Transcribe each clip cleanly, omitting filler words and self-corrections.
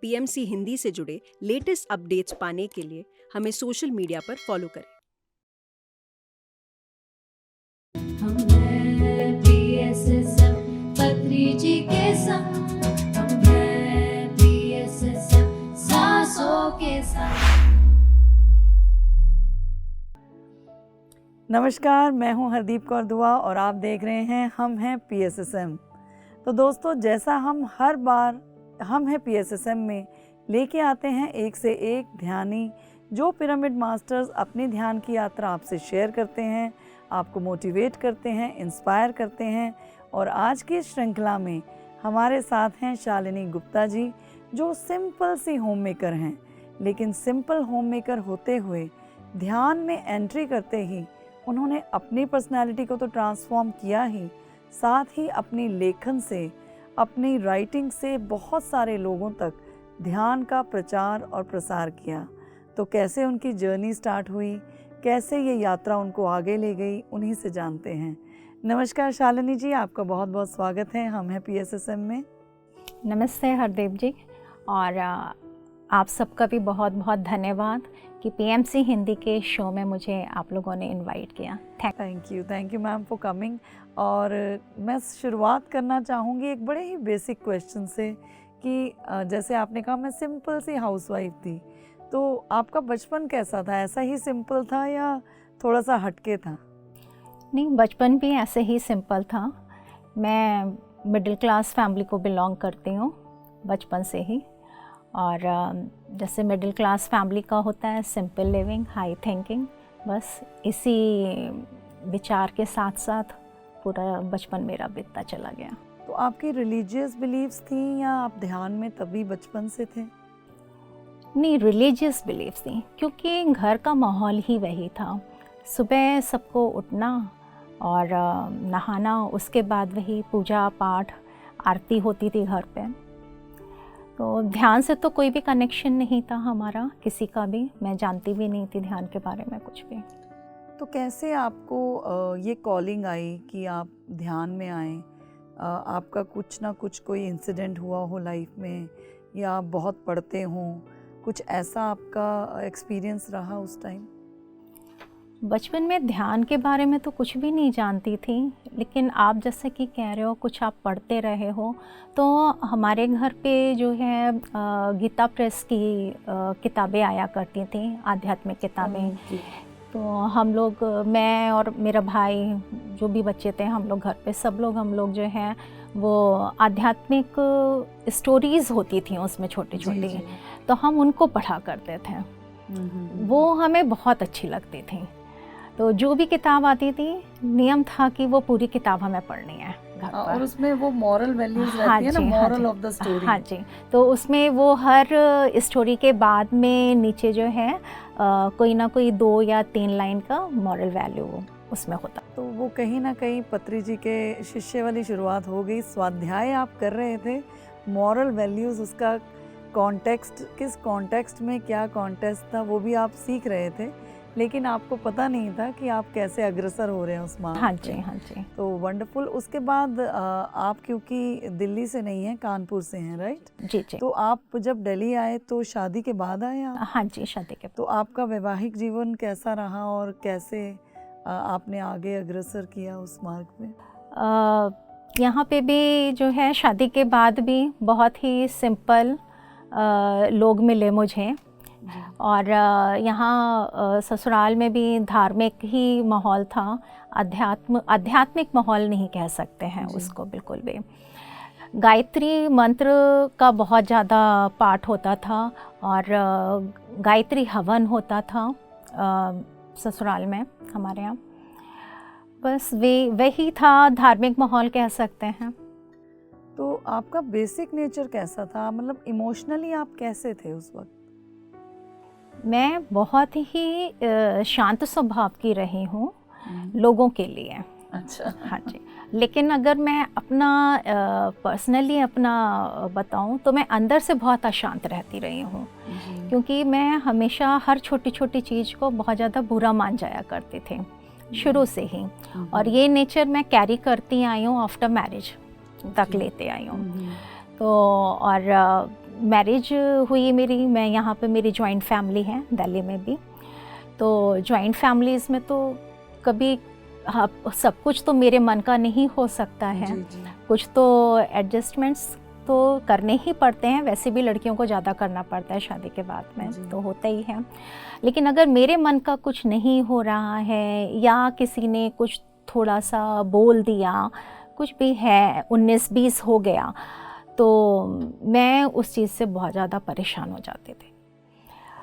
PMC Hindi से जुड़े latest updates पाने के लिए हमें सोशल मीडिया पर फॉलो करें। हम हैं PSSM पत्री जी के संग, हम हैं PSSM सांसों के संग। नमस्कार, मैं हूं हरदीप कौर दुआ और आप देख रहे हैं हम हैं PSSM। तो दोस्तों, जैसा हम हर बार हम हैं PSSM में लेके आते हैं एक से एक ध्यानी, जो पिरामिड मास्टर्स अपनी ध्यान की यात्रा आपसे शेयर करते हैं, आपको मोटिवेट करते हैं, इंस्पायर करते हैं। और आज की इस श्रृंखला में हमारे साथ हैं शालिनी गुप्ता जी, जो सिंपल सी होम मेकर हैं, लेकिन सिंपल होम मेकर होते हुए ध्यान में एंट्री करते ही उन्होंने अपनी पर्सनालिटी को तो ट्रांसफॉर्म किया ही, साथ ही अपनी लेखन से, अपनी राइटिंग से बहुत सारे लोगों तक ध्यान का प्रचार और प्रसार किया। तो कैसे उनकी जर्नी स्टार्ट हुई, कैसे ये यात्रा उनको आगे ले गई, उन्हीं से जानते हैं। नमस्कार शालिनी जी, आपका बहुत बहुत स्वागत है हम हैं PSSM में। नमस्ते हरदीप जी, और आप सबका भी बहुत बहुत धन्यवाद कि PMC हिंदी के शो में मुझे आप लोगों ने इनवाइट किया। Thank you ma'am for coming. और मैं शुरुआत करना चाहूँगी एक बड़े ही बेसिक क्वेश्चन से कि जैसे आपने कहा मैं सिंपल सी हाउसवाइफ थी, तो आपका बचपन कैसा था? ऐसा ही सिंपल था या थोड़ा सा हटके था? नहीं, बचपन भी ऐसे ही सिंपल था। मैं मिडिल क्लास फैमिली को बिलोंग करती हूँ बचपन से ही, और जैसे मिडिल क्लास फैमिली का होता है, सिंपल लिविंग, हाई थिंकिंग, बस इसी विचार के साथ साथ पूरा बचपन मेरा बीतता चला गया। तो आपकी रिलीजियस बिलीव्स थी या आप ध्यान में तभी बचपन से थे? नहीं, रिलीजियस बिलीव्स थी, क्योंकि घर का माहौल ही वही था। सुबह सबको उठना और नहाना, उसके बाद वही पूजा पाठ आरती होती थी घर पे। तो ध्यान से तो कोई भी कनेक्शन नहीं था हमारा, किसी का भी। मैं जानती भी नहीं थी ध्यान के बारे में कुछ भी। तो कैसे आपको ये कॉलिंग आई कि आप ध्यान में आए? आपका कुछ ना कुछ कोई इंसिडेंट हुआ हो लाइफ में, या आप बहुत पढ़ते हों, कुछ ऐसा आपका एक्सपीरियंस रहा उस टाइम? बचपन में ध्यान के बारे में तो कुछ भी नहीं जानती थी, लेकिन आप जैसे कि कह रहे हो कुछ आप पढ़ते रहे हो, तो हमारे घर पे जो है गीता प्रेस की किताबें आया करती थी, आध्यात्मिक किताबें। तो हम लोग, मैं और मेरा भाई, जो भी बच्चे थे, हम लोग घर पे सब लोग, हम लोग जो है वो आध्यात्मिक स्टोरीज़ होती थी उसमें छोटी छोटी, तो हम उनको पढ़ा करते थे। वो हमें बहुत अच्छी लगती थी। तो जो भी किताब आती थी, नियम था कि वो पूरी किताब हमें पढ़नी है घर पर। और उसमें वो मॉरल वैल्यूज रहती है ना, मॉरल ऑफ द स्टोरी। हाँ जी, तो उसमें वो हर स्टोरी के बाद में नीचे जो है कोई ना कोई 2 या 3 लाइन का मॉरल वैल्यू उसमें होता। तो वो कहीं ना कहीं पत्री जी के शिष्य वाली शुरुआत हो गई। स्वाध्याय आप कर रहे थे, मॉरल वैल्यूज़, उसका कॉन्टेक्स्ट, किस कॉन्टेक्स्ट में क्या कॉन्टेक्स्ट था, वो भी आप सीख रहे थे, लेकिन आपको पता नहीं था कि आप कैसे अग्रसर हो रहे हैं उस मार्ग। हाँ जी। तो वंडरफुल। उसके बाद आप क्योंकि दिल्ली से नहीं हैं, कानपुर से हैं, राइट? जी। तो आप जब दिल्ली आए तो शादी के बाद आए आप? हाँ जी, शादी के बाद। तो आपका वैवाहिक जीवन कैसा रहा और कैसे आपने आगे अग्रसर किया उस मार्ग में? यहाँ पे भी जो है शादी के बाद भी बहुत ही सिंपल लोग मिले मुझे, और यहाँ ससुराल में भी धार्मिक ही माहौल था, आध्यात्मिक माहौल नहीं कह सकते हैं उसको बिल्कुल भी। गायत्री मंत्र का बहुत ज़्यादा पाठ होता था, और गायत्री हवन होता था ससुराल में हमारे यहाँ। बस वही था, धार्मिक माहौल कह सकते हैं। तो आपका बेसिक नेचर कैसा था? मतलब इमोशनली आप कैसे थे उस वक्त? मैं बहुत ही शांत स्वभाव की रही हूँ लोगों के लिए। अच्छा। हाँ जी, लेकिन अगर मैं अपना पर्सनली अपना बताऊँ तो मैं अंदर से बहुत अशांत रहती रही हूँ, क्योंकि मैं हमेशा हर छोटी छोटी चीज़ को बहुत ज़्यादा बुरा मान जाया करती थी शुरू से ही, और ये नेचर मैं कैरी करती आई हूँ आफ्टर मैरिज तक लेते आई हूँ। तो और मैरिज हुई मेरी, मैं यहाँ पे मेरी जॉइंट फैमिली है दिल्ली में भी। तो जॉइंट फैमिलीज़ में तो कभी हाँ, सब कुछ तो मेरे मन का नहीं हो सकता है। जी। कुछ तो एडजस्टमेंट्स तो करने ही पड़ते हैं, वैसे भी लड़कियों को ज़्यादा करना पड़ता है शादी के बाद में, जी। तो होता ही है। लेकिन अगर मेरे मन का कुछ नहीं हो रहा है या किसी ने कुछ थोड़ा सा बोल दिया, कुछ भी है 19-20 हो गया, तो मैं उस चीज़ से बहुत ज़्यादा परेशान हो जाती थी।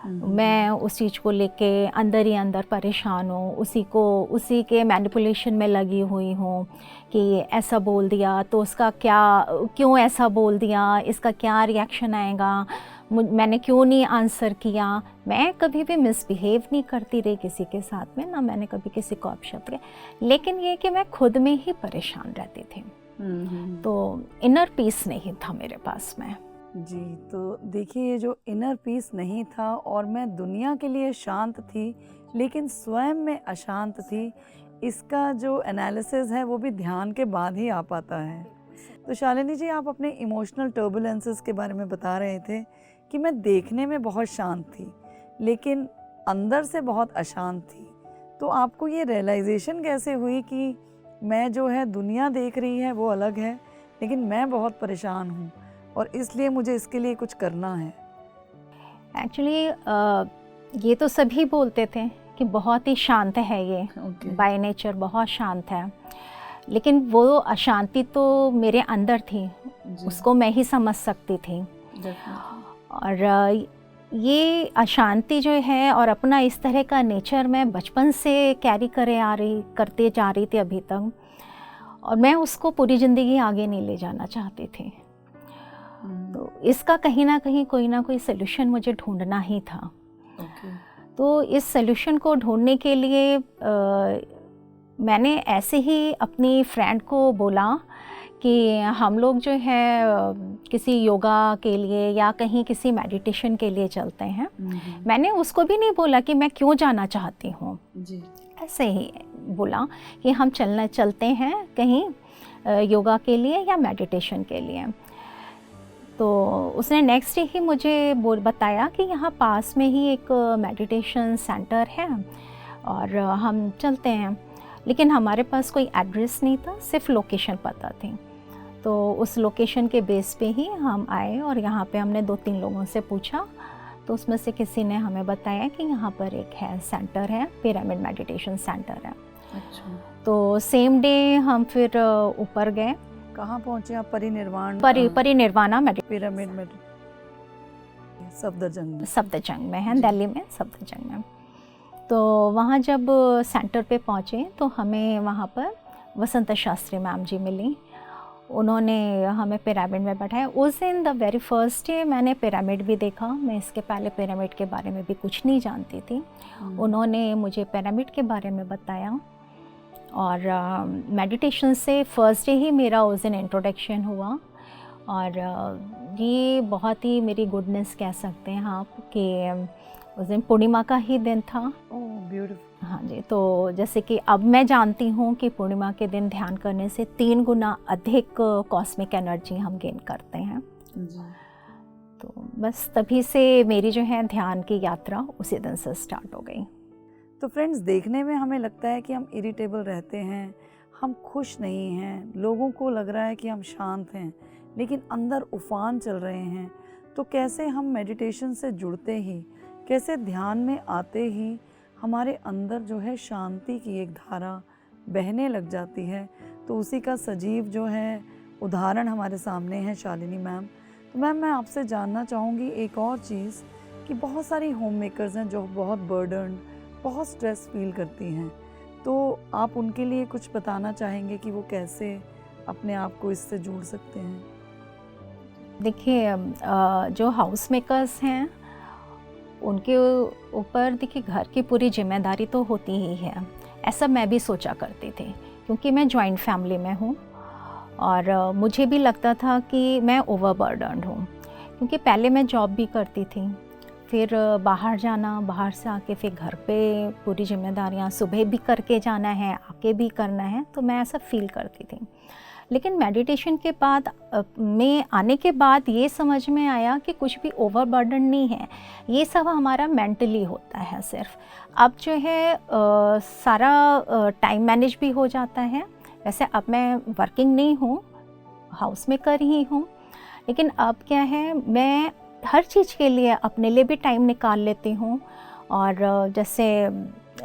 मैं उस चीज़ को लेके अंदर ही अंदर परेशान हूँ, उसी के मैनिपुलेशन में लगी हुई हूँ कि ऐसा बोल दिया तो उसका क्या, क्यों ऐसा बोल दिया, इसका क्या रिएक्शन आएगा, मैंने क्यों नहीं आंसर किया। मैं कभी भी मिसबिहेव नहीं करती रही किसी के साथ में, ना मैंने कभी किसी को अपशब्द किया, लेकिन ये कि मैं खुद में ही परेशान रहती थी। तो इनर पीस नहीं था मेरे पास में। जी, तो देखिए ये जो इनर पीस नहीं था और मैं दुनिया के लिए शांत थी लेकिन स्वयं में अशांत थी, इसका जो एनालिसिस है वो भी ध्यान के बाद ही आ पाता है। तो शालिनी जी, आप अपने इमोशनल टर्बुलेंसेस के बारे में बता रहे थे कि मैं देखने में बहुत शांत थी लेकिन अंदर से बहुत अशांत थी। तो आपको ये रियलाइजेशन कैसे हुई कि मैं जो है दुनिया देख रही है वो अलग है लेकिन मैं बहुत परेशान हूँ और इसलिए मुझे इसके लिए कुछ करना है? एक्चुअली ये तो सभी बोलते थे कि बहुत ही शांत है ये, बाय नेचर बहुत शांत है, लेकिन वो अशांति तो मेरे अंदर थी, उसको मैं ही समझ सकती थी। और ये अशांति जो है और अपना इस तरह का नेचर मैं बचपन से कैरी करते जा रही थी अभी तक, और मैं उसको पूरी ज़िंदगी आगे नहीं ले जाना चाहती थी। तो इसका कहीं ना कहीं कोई ना कोई सल्यूशन मुझे ढूंढना ही था। तो इस सल्यूशन को ढूंढने के लिए मैंने ऐसे ही अपनी फ्रेंड को बोला कि हम लोग जो है किसी योगा के लिए या कहीं किसी मेडिटेशन के लिए चलते हैं। मैंने उसको भी नहीं बोला कि मैं क्यों जाना चाहती हूँ, ऐसे ही बोला कि हम चलते हैं कहीं योगा के लिए या मेडिटेशन के लिए। तो उसने नेक्स्ट डे ही मुझे बताया कि यहाँ पास में ही एक मेडिटेशन सेंटर है और हम चलते हैं, लेकिन हमारे पास कोई एड्रेस नहीं था, सिर्फ लोकेशन पता थी। तो उस लोकेशन के बेस पे ही हम आए और यहाँ पे हमने 2-3 लोगों से पूछा, तो उसमें से किसी ने हमें बताया कि यहाँ पर एक है सेंटर है, पिरामिड मेडिटेशन सेंटर है। अच्छा। तो सेम डे हम फिर ऊपर गए। कहाँ पहुँचे आप? परिनिर्वाण परिनिर्वाणा पिरामिड सफदरजंग में है, दिल्ली में सफदरजंग में। तो वहाँ जब सेंटर पे पहुँचे तो हमें वहाँ पर वसंत शास्त्री मैम जी मिली। उन्होंने हमें पिरामिड में बैठाया। उस दिन द वेरी फर्स्ट डे मैंने पिरामिड भी देखा। मैं इसके पहले पिरामिड के बारे में भी कुछ नहीं जानती थी। उन्होंने मुझे पिरामिड के बारे में बताया और मेडिटेशन से फर्स्ट डे ही मेरा उस दिन इंट्रोडक्शन हुआ। और ये बहुत ही मेरी गुडनेस कह सकते हैं आप कि उस दिन पूर्णिमा का ही दिन था। Oh beautiful. हाँ जी। तो जैसे कि अब मैं जानती हूँ कि पूर्णिमा के दिन ध्यान करने से 3 गुना अधिक कॉस्मिक एनर्जी हम गेन करते हैं जी। तो बस तभी से मेरी जो है ध्यान की यात्रा उसी दिन से स्टार्ट हो गई। तो फ्रेंड्स, देखने में हमें लगता है कि हम इरिटेबल रहते हैं, हम खुश नहीं हैं, लोगों को लग रहा है कि हम शांत हैं, लेकिन अंदर उफान चल रहे हैं। तो कैसे हम मेडिटेशन से जुड़ते ही, कैसे ध्यान में आते ही हमारे अंदर जो है शांति की एक धारा बहने लग जाती है। तो उसी का सजीव जो है उदाहरण हमारे सामने है शालिनी मैम। तो मैम, मैं आपसे जानना चाहूँगी एक और चीज़ कि बहुत सारी होम मेकर्स हैं जो बहुत बर्डन, बहुत स्ट्रेस फील करती हैं, तो आप उनके लिए कुछ बताना चाहेंगे कि वो कैसे अपने आप को इससे जोड़ सकते हैं? देखिए, जो हाउस मेकर्स हैं उनके ऊपर देखिए घर की पूरी जिम्मेदारी तो होती ही है। ऐसा मैं भी सोचा करती थी क्योंकि मैं जॉइंट फैमिली में हूँ और मुझे भी लगता था कि मैं ओवरबर्डन्ड हूँ, क्योंकि पहले मैं जॉब भी करती थी, फिर बाहर जाना, बाहर से आके फिर घर पे पूरी जिम्मेदारियाँ, सुबह भी करके जाना है, आके भी करना है, तो मैं ऐसा फील करती थी। लेकिन मेडिटेशन के बाद में आने के बाद ये समझ में आया कि कुछ भी ओवरबर्डन नहीं है, ये सब हमारा मेंटली होता है सिर्फ। अब जो है सारा टाइम मैनेज भी हो जाता है। वैसे अब मैं वर्किंग नहीं हूँ, हाउस मेकर ही हूँ, लेकिन अब क्या है, मैं हर चीज़ के लिए अपने लिए भी टाइम निकाल लेती हूँ। और जैसे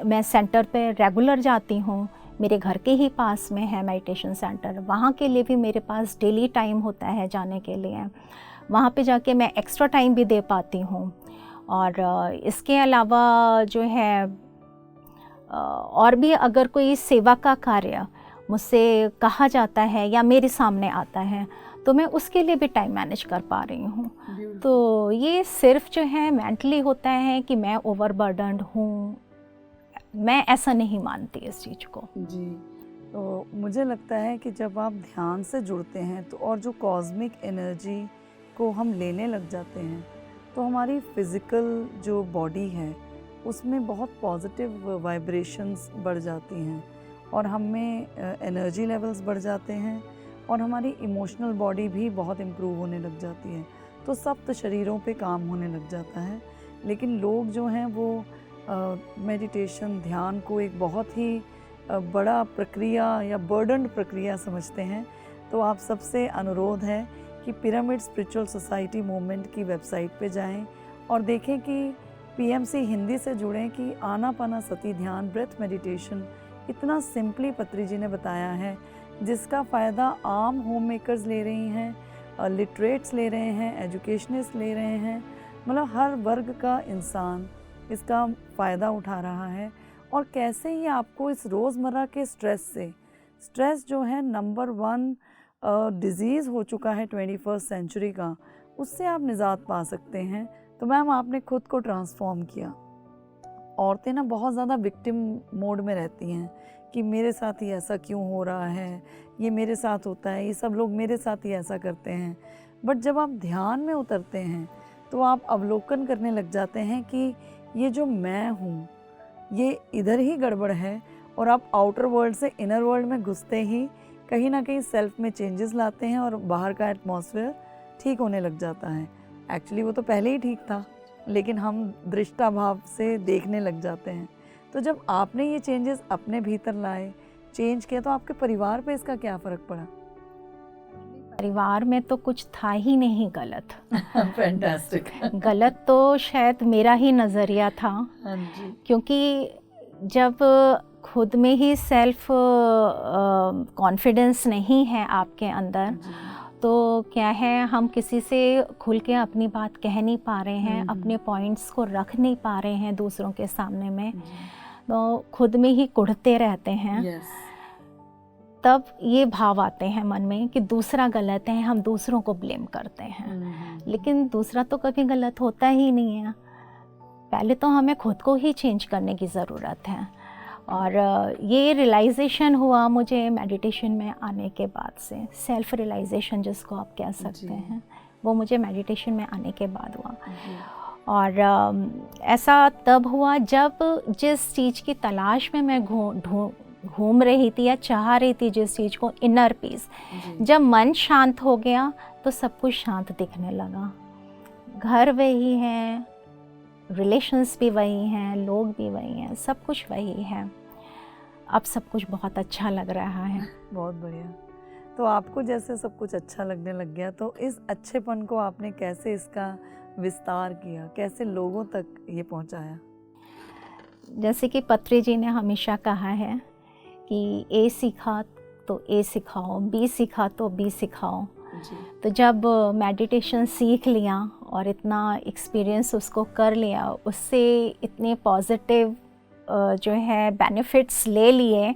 मैं सेंटर पे रेगुलर जाती हूँ, मेरे घर के ही पास में है मेडिटेशन सेंटर, वहाँ के लिए भी मेरे पास डेली टाइम होता है जाने के लिए। वहाँ पे जाके मैं एक्स्ट्रा टाइम भी दे पाती हूँ। और इसके अलावा जो है और भी अगर कोई सेवा का कार्य मुझसे कहा जाता है या मेरे सामने आता है तो मैं उसके लिए भी टाइम मैनेज कर पा रही हूँ। तो ये सिर्फ जो है मेंटली होता है कि मैं ओवरबर्डन्ड हूँ, मैं ऐसा नहीं मानती इस चीज़ को। जी, तो मुझे लगता है कि जब आप ध्यान से जुड़ते हैं तो और जो कॉस्मिक एनर्जी को हम लेने लग जाते हैं तो हमारी फिज़िकल जो बॉडी है उसमें बहुत पॉजिटिव वाइब्रेशंस बढ़ जाती हैं और हम में एनर्जी लेवल्स बढ़ जाते हैं और हमारी इमोशनल बॉडी भी बहुत इम्प्रूव होने लग जाती है। तो सप्त शरीरों पे काम होने लग जाता है। लेकिन लोग जो हैं वो मेडिटेशन, ध्यान को एक बहुत ही बड़ा प्रक्रिया या बर्डन्ड प्रक्रिया समझते हैं। तो आप सबसे अनुरोध है कि पिरामिड स्पिरिचुअल सोसाइटी मूवमेंट की वेबसाइट पे जाएं और देखें कि पीएमसी हिंदी से जुड़ें कि आनापानासती ध्यान, ब्रेथ मेडिटेशन इतना सिंपली पत्री जी ने बताया है, जिसका फ़ायदा आम होम मेकर्स ले रही हैं, लिटरेट्स ले रहे हैं, एजुकेशनिस्ट ले रहे हैं, मतलब हर वर्ग का इंसान इसका फ़ायदा उठा रहा है। और कैसे ही आपको इस रोज़मर्रा के स्ट्रेस जो है नंबर 1 डिज़ीज़ हो चुका है 21st सेंचुरी का, उससे आप निजात पा सकते हैं। तो मैम आपने खुद को ट्रांसफॉर्म किया। औरतें ना बहुत ज़्यादा विक्टिम मोड में रहती हैं कि मेरे साथ ही ऐसा क्यों हो रहा है, ये मेरे साथ होता है, ये सब लोग मेरे साथ ही ऐसा करते हैं। बट जब आप ध्यान में उतरते हैं तो आप अवलोकन करने लग जाते हैं कि ये जो मैं हूँ ये इधर ही गड़बड़ है। और आप आउटर वर्ल्ड से इनर वर्ल्ड में घुसते ही कहीं ना कहीं सेल्फ में चेंजेस लाते हैं और बाहर का एटमॉस्फेयर ठीक होने लग जाता है। एक्चुअली वो तो पहले ही ठीक था, लेकिन हम दृष्टाभाव से देखने लग जाते हैं। तो जब आपने ये चेंजेस अपने भीतर लाए, चेंज किया, तो आपके परिवार पे इसका क्या फ़र्क पड़ा? परिवार में तो कुछ था ही नहीं गलत। फैंटास्टिक। गलत तो शायद मेरा ही नज़रिया था। हाँ जी। क्योंकि जब खुद में ही सेल्फ कॉन्फिडेंस नहीं है आपके अंदर, तो क्या है, हम किसी से खुल के अपनी बात कह नहीं पा रहे हैं, अपने पॉइंट्स को रख नहीं पा रहे हैं दूसरों के सामने में, तो खुद में ही कुढ़ते रहते हैं। तब ये भाव आते हैं मन में कि दूसरा गलत है, हम दूसरों को ब्लेम करते हैं। लेकिन दूसरा तो कभी गलत होता ही नहीं है। पहले तो हमें खुद को ही चेंज करने की ज़रूरत है। और ये रियलाइजेशन हुआ मुझे मेडिटेशन में आने के बाद से, सेल्फ रियलाइजेशन जिसको आप कह सकते हैं, वो मुझे मेडिटेशन में आने के बाद हुआ। और ऐसा तब हुआ जब जिस चीज़ की तलाश में मैं घूम रही थी या चाह रही थी जिस चीज़ को, इनर पीस, जब मन शांत हो गया तो सब कुछ शांत दिखने लगा। घर वही है, रिलेशंस भी वही हैं, लोग भी वही हैं, सब कुछ वही है। अब सब कुछ बहुत अच्छा लग रहा है। बहुत बढ़िया। तो आपको जैसे सब कुछ अच्छा लगने लग गया, तो इस अच्छेपन को आपने कैसे इसका विस्तार किया, कैसे लोगों तक ये पहुंचाया? जैसे कि पत्री जी ने हमेशा कहा है कि ए सीखा तो ए सिखाओ, बी सीखा तो बी सिखाओ। तो जब मेडिटेशन सीख लिया और इतना एक्सपीरियंस उसको कर लिया, उससे इतने पॉजिटिव जो है बेनिफिट्स ले लिए,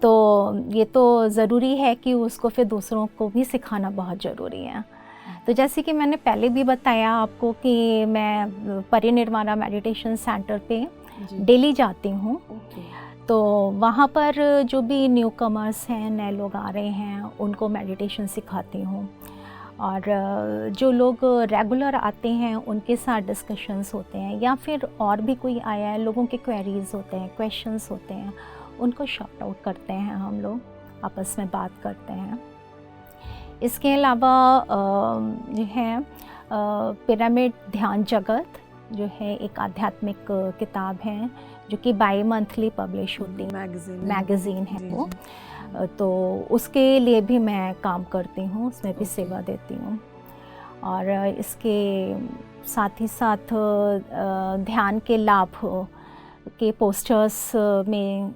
तो ये तो ज़रूरी है कि उसको फिर दूसरों को भी सिखाना बहुत ज़रूरी है। तो जैसे कि मैंने पहले भी बताया आपको कि मैं परिनिर्वाणा मेडिटेशन सेंटर पे डेली जाती हूँ। तो वहाँ पर जो भी न्यू कमर्स हैं, नए लोग आ रहे हैं, उनको मेडिटेशन सिखाती हूँ। और जो लोग रेगुलर आते हैं उनके साथ डिस्कशंस होते हैं, या फिर और भी कोई आया है, लोगों के क्वेरीज़ होते हैं, क्वेश्चंस होते हैं, उनको शॉर्ट आउट करते हैं, हम लोग आपस में बात करते हैं। इसके अलावा जो है पिरामिड ध्यान जगत जो है एक आध्यात्मिक किताब है जो कि बाई मंथली पब्लिश होती है, मैगज़ीन है जी, वो। जी। तो उसके लिए भी मैं काम करती हूँ, उसमें भी सेवा देती हूँ। और इसके साथ ही साथ ध्यान के लाभ के पोस्टर्स में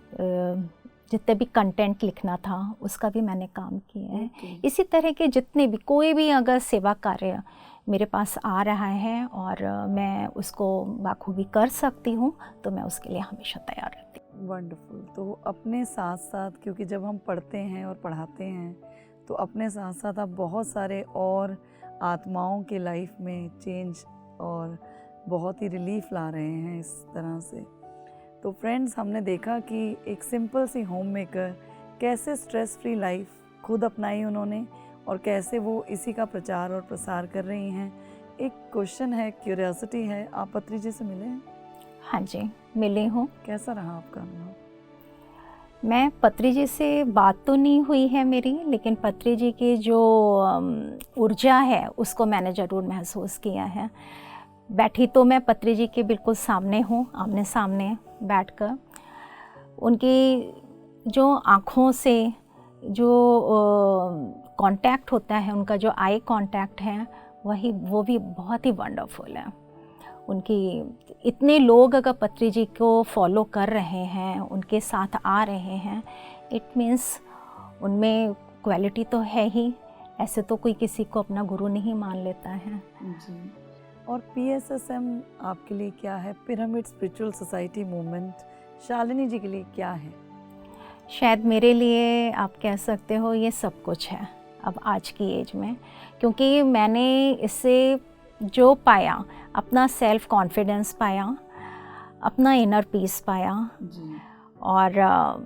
जितने भी कंटेंट लिखना था उसका भी मैंने काम किया है। ओके। इसी तरह के जितने भी कोई भी अगर सेवा कार्य मेरे पास आ रहा है और मैं उसको बाखूबी कर सकती हूँ तो मैं उसके लिए हमेशा तैयार रहती हूँ। वंडरफुल। तो अपने साथ साथ, क्योंकि जब हम पढ़ते हैं और पढ़ाते हैं तो अपने साथ साथ आप बहुत सारे और आत्माओं के लाइफ में चेंज और बहुत ही रिलीफ ला रहे हैं इस तरह से। तो फ्रेंड्स, हमने देखा कि एक सिंपल सी होम मेकर कैसे स्ट्रेस फ्री लाइफ खुद अपनाई उन्होंने और कैसे वो इसी का प्रचार और प्रसार कर रही हैं। एक क्वेश्चन है, क्यूरियोसिटी है, आप पत्री जी से मिले हैं? हाँ जी, मिली हूँ। कैसा रहा आपका अनुभव? मैं पत्री जी से बात तो नहीं हुई है मेरी, लेकिन पत्री जी की जो ऊर्जा है उसको मैंने ज़रूर महसूस किया है। बैठी तो मैं पत्री जी के बिल्कुल सामने हूँ, आमने सामने बैठकर। उनकी जो आँखों से जो कांटेक्ट होता है, उनका जो आई कांटेक्ट है वो भी बहुत ही वंडरफुल है। उनकी इतने लोग अगर पत्री जी को फॉलो कर रहे हैं, उनके साथ आ रहे हैं, इट मीन्स उनमें क्वालिटी तो है ही। ऐसे तो कोई किसी को अपना गुरु नहीं मान लेता है। जी। और PSSM आपके लिए क्या है? Pyramid spiritual society movement Shalini ji के लिए क्या है? शायद मेरे लिए आप कह सकते हो ये सब कुछ है अब आज की एज में, क्योंकि मैंने इससे जो पाया, अपना सेल्फ कॉन्फिडेंस पाया, अपना इनर पीस पाया। जी। और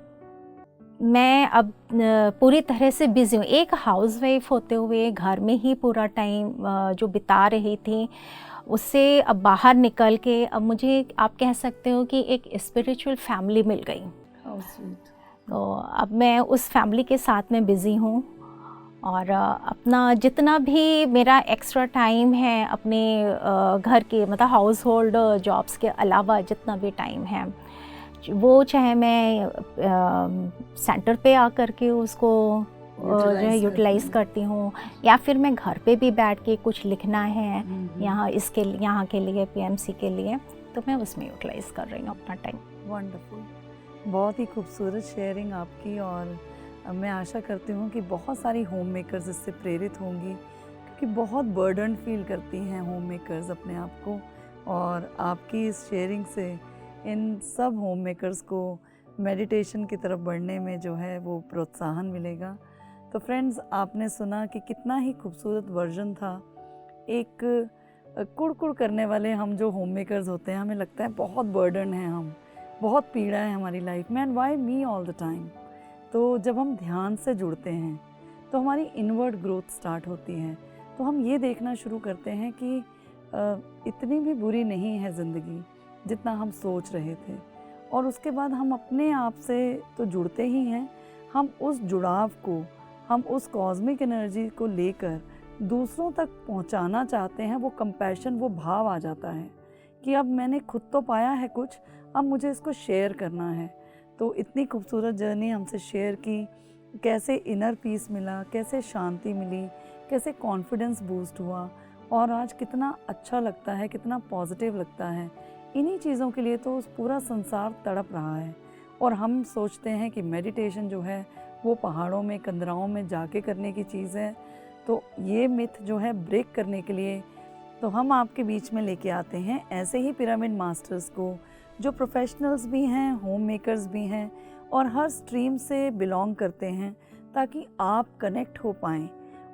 मैं अब पूरी तरह से बिज़ी हूँ। एक हाउसवाइफ होते हुए घर में ही पूरा टाइम जो बिता रही थी, उससे अब बाहर निकल के अब मुझे आप कह सकते हो कि एक स्पिरिचुअल फैमिली मिल गई। How sweet. तो अब मैं उस फैमिली के साथ में बिज़ी हूँ और अपना जितना भी मेरा एक्स्ट्रा टाइम है अपने घर के मतलब हाउस होल्ड जॉब्स के अलावा जितना भी टाइम है, वो चाहे मैं सेंटर पे आकर के उसको जो है यूटिलाइज़ करती हूँ, या फिर मैं घर पे भी बैठ के कुछ लिखना है यहाँ के लिए PMC के लिए, तो मैं उसमें यूटिलाइज़ कर रही हूँ अपना टाइम। वंडरफुल। बहुत ही खूबसूरत शेयरिंग आपकी। और मैं आशा करती हूँ कि बहुत सारी होम मेकर्स इससे प्रेरित होंगी, क्योंकि बहुत बर्डन फील करती हैं होम मेकर्स अपने आप को। और आपकी इस शेयरिंग से इन सब होम मेकर्स को मेडिटेशन की तरफ बढ़ने में जो है वो प्रोत्साहन मिलेगा। तो फ्रेंड्स, आपने सुना कि कितना ही खूबसूरत वर्जन था। एक कुड़ करने वाले हम जो होम मेकर्स होते हैं, हमें लगता है बहुत बर्डन है, हम बहुत पीड़ा है हमारी लाइफ में, and why me all the time. तो जब हम ध्यान से जुड़ते हैं तो हमारी इनवर्ड ग्रोथ स्टार्ट होती है। तो हम ये देखना शुरू करते हैं कि इतनी भी बुरी नहीं है ज़िंदगी जितना हम सोच रहे थे। और उसके बाद हम अपने आप से तो जुड़ते ही हैं, हम उस जुड़ाव को, हम उस कॉस्मिक एनर्जी को लेकर दूसरों तक पहुंचाना चाहते हैं। वो कंपैशन, वो भाव आ जाता है कि अब मैंने खुद तो पाया है कुछ, अब मुझे इसको शेयर करना है। तो इतनी खूबसूरत जर्नी हमसे शेयर की, कैसे इनर पीस मिला, कैसे शांति मिली, कैसे कॉन्फिडेंस बूस्ट हुआ, और आज कितना अच्छा लगता है, कितना पॉजिटिव लगता है। इन्हीं चीज़ों के लिए तो उस पूरा संसार तड़प रहा है। और हम सोचते हैं कि मेडिटेशन जो है वो पहाड़ों में, कंदराओं में जाके करने की चीज़ है। तो ये मिथ जो है ब्रेक करने के लिए तो हम आपके बीच में लेके आते हैं ऐसे ही पिरामिड मास्टर्स को, जो प्रोफेशनल्स भी हैं, होम मेकर्स भी हैं और हर स्ट्रीम से बिलोंग करते हैं, ताकि आप कनेक्ट हो पाएँ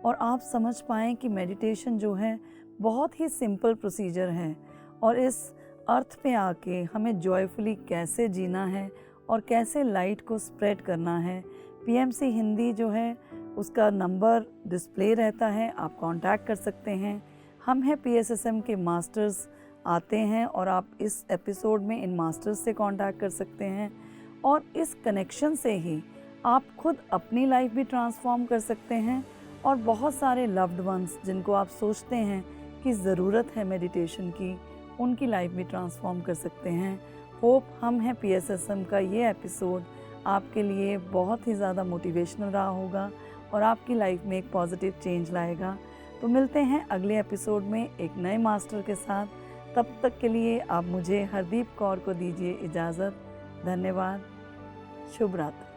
और आप समझ पाएँ कि मेडिटेशन जो है बहुत ही सिंपल प्रोसीजर है, और इस अर्थ पे आके हमें जॉयफुली कैसे जीना है और कैसे लाइट को स्प्रेड करना है। PMC हिंदी जो है उसका नंबर डिस्प्ले रहता है, आप कांटेक्ट कर सकते हैं। हम हैं PSSM के मास्टर्स, आते हैं और आप इस एपिसोड में इन मास्टर्स से कांटेक्ट कर सकते हैं, और इस कनेक्शन से ही आप खुद अपनी लाइफ भी ट्रांसफॉर्म कर सकते हैं और बहुत सारे लव्ड वंस जिनको आप सोचते हैं कि ज़रूरत है मेडिटेशन की, उनकी लाइफ भी ट्रांसफॉर्म कर सकते हैं। होप हम हैं PSSM का ये एपिसोड आपके लिए बहुत ही ज़्यादा मोटिवेशनल रहा होगा और आपकी लाइफ में एक पॉजिटिव चेंज लाएगा। तो मिलते हैं अगले एपिसोड में एक नए मास्टर के साथ। तब तक के लिए आप मुझे हरदीप कौर को दीजिए इजाज़त। धन्यवाद। शुभ रात्रि।